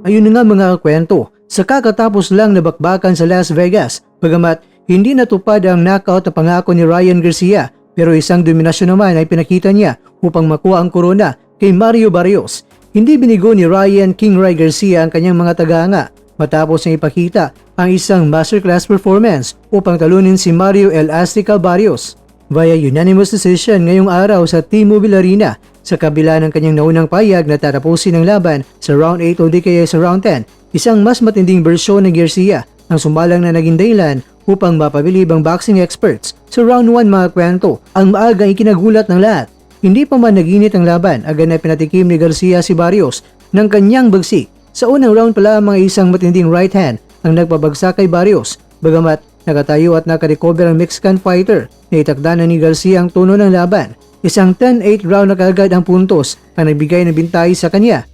Ayun na nga mga kwento, sa kakatapos lang na bakbakan sa Las Vegas, bagamat hindi natupad ang knockout na pangako ni Ryan Garcia, pero isang dominasyon naman ay pinakita niya upang makuha ang korona kay Mario Barrios. Hindi binigo ni Ryan King Ray Garcia ang kanyang mga tagahanga matapos niyang ipakita ang isang masterclass performance upang talunin si Mario El Azteca Barrios via unanimous decision ngayong araw sa T-Mobile Arena sa kabila ng kanyang naunang payag na tatapusin ang laban sa round 8 o di kaya sa round 10. Isang mas matinding bersyon ng Garcia ang sumalang na naging dahilan upang mapabilib ang boxing experts. Sa round 1 mga kwento, ang maaga ay kinagulat ng lahat. Hindi pa man naginit ang laban, agad na pinatikim ni Garcia si Barrios ng kanyang bagsik. Sa unang round pala mga isang matinding right hand ang nagpabagsak kay Barrios. Bagamat nakatayo at nakarecover ang Mexican fighter, naitakda na ni Garcia ang tono ng laban. Isang 10-8 round na kaagad ang puntos ang nagbigay ng bintay sa kanya.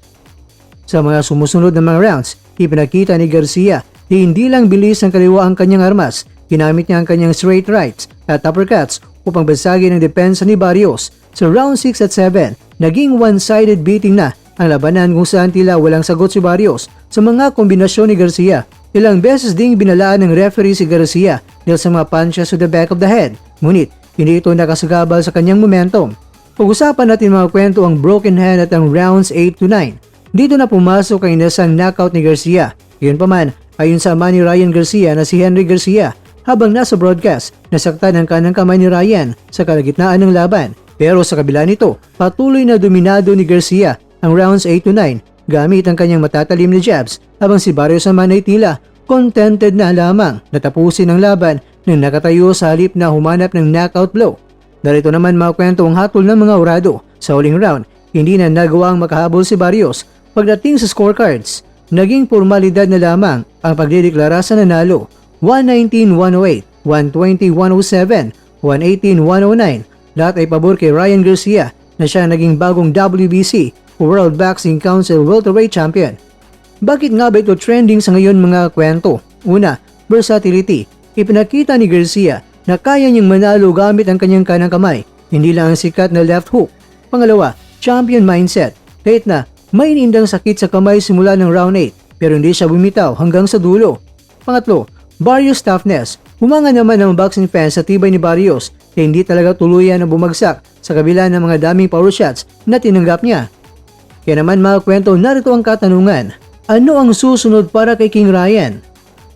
Sa mga sumusunod na mga rounds, ipinakita ni Garcia na hindi lang bilis ang kaliwa ang kanyang armas, ginamit niya ang kanyang straight rights at uppercuts upang basagin ang depensa ni Barrios. Sa round 6 at 7, naging one-sided beating na ang labanan kung saan tila walang sagot si Barrios sa mga kombinasyon ni Garcia. Ilang beses ding binalaan ng referee si Garcia dahil sa mga punches to the back of the head. Ngunit, hindi ito nakasagabal sa kanyang momentum. Pag-usapan natin mga kwento ang broken hand at ang rounds 8 to 9. Dito na pumasok ang inasang knockout ni Garcia. Gayunpaman, ayon sa ama ni Ryan Garcia na si Henry Garcia, habang nasa broadcast, nasaktan ang kanang kamay ni Ryan sa kalagitnaan ng laban. Pero sa kabila nito, patuloy na dominado ni Garcia ang rounds 8 to 9 gamit ang kanyang matatalim na jabs, habang si Barrios naman ay tila contented na lamang natapusin ang laban nang nakatayo sa halip na humanap ng knockout blow. Narito naman mga kwento ang hatol ng mga orado. Sa huling round, hindi na nagawang makahabol si Barrios. Pagdating sa scorecards, naging formalidad na lamang ang pagdideklara sa nanalo. 119-108, 120-107, 118-109. Lahat ay pabor kay Ryan Garcia na siya naging bagong WBC World Boxing Council Welterweight Champion. Bakit nga ba ito trending sa ngayon mga kwento? Una, versatility. Ipinakita ni Garcia na kaya niyang manalo gamit ang kanyang kanang kamay, hindi lang ang sikat na left hook. Pangalawa, champion mindset. Kahit na may inindang sakit sa kamay simula ng round 8, pero hindi siya bumitaw hanggang sa dulo. Pangatlo, Barrios toughness. Humanga naman ang boxing fans sa tibay ni Barrios na hindi talaga tuluyan na bumagsak sa kabila ng mga daming power shots na tinanggap niya. Kaya naman mga kwento, narito ang katanungan. Ano ang susunod para kay King Ryan?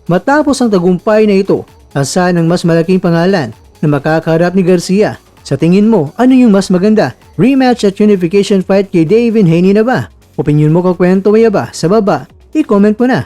Matapos ang tagumpay na ito, asahan ang mas malaking pangalan na makakaharap ni Garcia? Sa tingin mo, ano yung mas maganda? Rematch at unification fight kay Devin Haney na ba? Opinion mo kakwento maya ba? Sa baba, i-comment mo na.